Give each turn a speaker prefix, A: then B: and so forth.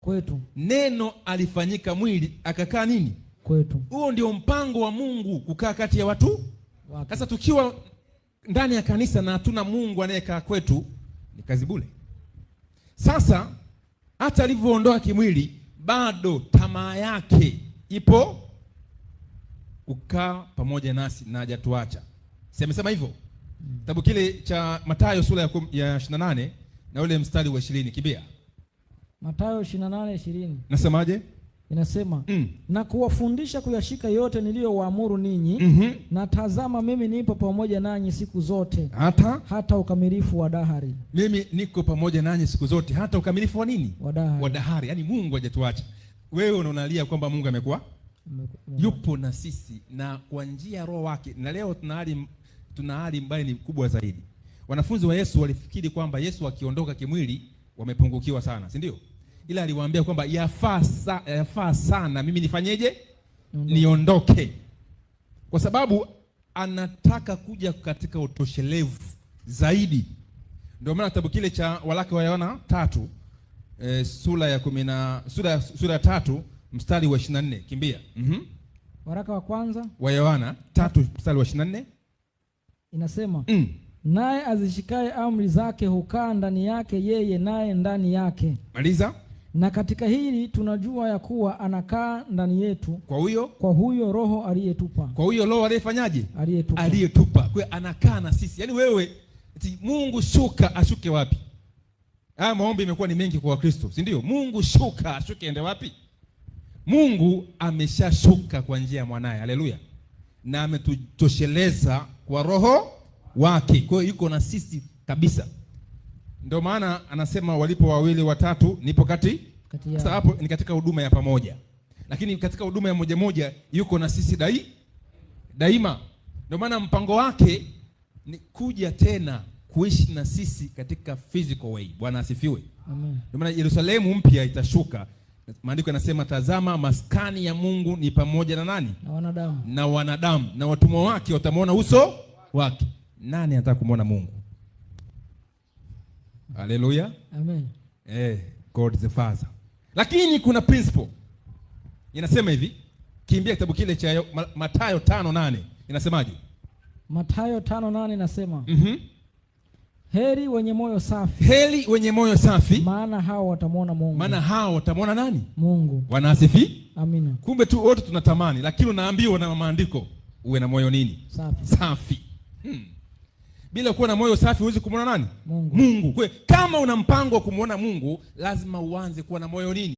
A: kwetu.
B: Neno alifanyika mwili akakaa nini?
A: Kwetu.
B: Huo ndio mpango wa Mungu, kukaa kati ya watu. Sasa tukiwa ndani ya kanisa na hatuna Mungu anayekaa kwetu, ni kazi bure. Sasa hata alivyoondoa kimwili, bado tamaa yake ipo kukaa pamoja nasi na hajatuacha. Si amesema hivyo? Kitabu kile cha Mathayo sura ya 28 na ule mstari wa 20, kimbia.
A: Mathayo 28:20.
B: Nasemaje?
A: Inasema na kuwafundisha kuyashika yote niliyowaamuru ninyi, na tazama mimi nipo pamoja nanyi siku zote hata ukamilifu wa dahari.
B: Mimi niko pamoja nanyi siku zote hata ukamilifu wa nini?
A: Wa dahari.
B: Yaani Mungu hajatuacha. Wewe unaonalia kwamba Mungu amekuwa yupo na sisi na kwa njia ya Roho wake. Na leo tuna hali mbaya ni kubwa zaidi. Wanafunzi wa Yesu walifikiri kwamba Yesu akiondoka kimwili wamepungukiwa sana, si ndio? Ila aliwaambia kwamba yafaa sana mimi nifanyeje? Niondoke. Kwa sababu anataka kuja katika utoshelevu zaidi. Ndio maana kitabu kile cha waraka wa Yohana 3 sura ya 3 mstari wa 24, kimbia.
A: Waraka wa kwanza
B: wa Yohana 3 mstari wa 24
A: inasema naye azishikaye amri zake hukaa ndani yake yeye, naye ndani yake.
B: Maliza.
A: Na katika hili tunajua ya kuwa anakaa ndani yetu kwa huyo Roho aliyetupa.
B: Kwa huyo Roho aliyefanyaje?
A: Aliyetupa.
B: Kwa hiyo anakaa na sisi. Yaani wewe Mungu shuka, ashuke wapi? Maombi imekuwa ni mengi kwa Wakristo, si ndio? Mungu shuka, ashuke ende wapi? Mungu ameshashuka kwa njia ya mwanae. Haleluya. Na ametutosheleza kwa Roho wake. Kwa hiyo yuko na sisi kabisa. Ndio maana anasema walipo wawili watatu nipo kati. Sasa hapo ni katika huduma ya pamoja. Lakini katika huduma ya moja yuko na sisi daima. Ndio maana mpango wake ni kuja tena kuishi na sisi katika physical way. Bwana asifiwe.
A: Amen.
B: Ndio maana Yerusalemu mpya itashuka. Maandiko yanasema tazama maskani ya Mungu ni pamoja na nani? Na wanadamu. Na watumwa wake watamwona uso wake. Nani anataka kumwona Mungu? Haleluya.
A: Amen.
B: God the Father. Lakini kuna principle. Inasema hivi, kimbia kitabu kile cha Mathayo 5:8. Inasemaje?
A: Mathayo 5:8 inasema heri wenye moyo safi.
B: Heri wenye moyo safi,
A: maana hao watamwona Mungu.
B: Maana hao watamwona nani?
A: Mungu.
B: Bwana asifi.
A: Amina.
B: Kumbe tu wote tunatamani, lakini unaambiwa na maandiko uwe na moyo nini? Safi. Bila kuwa na moyo safi huwezi kumwona nani?
A: Mungu.
B: Kwa kama una mpango wa kumwona Mungu, lazima uanze kuwa na moyo nini?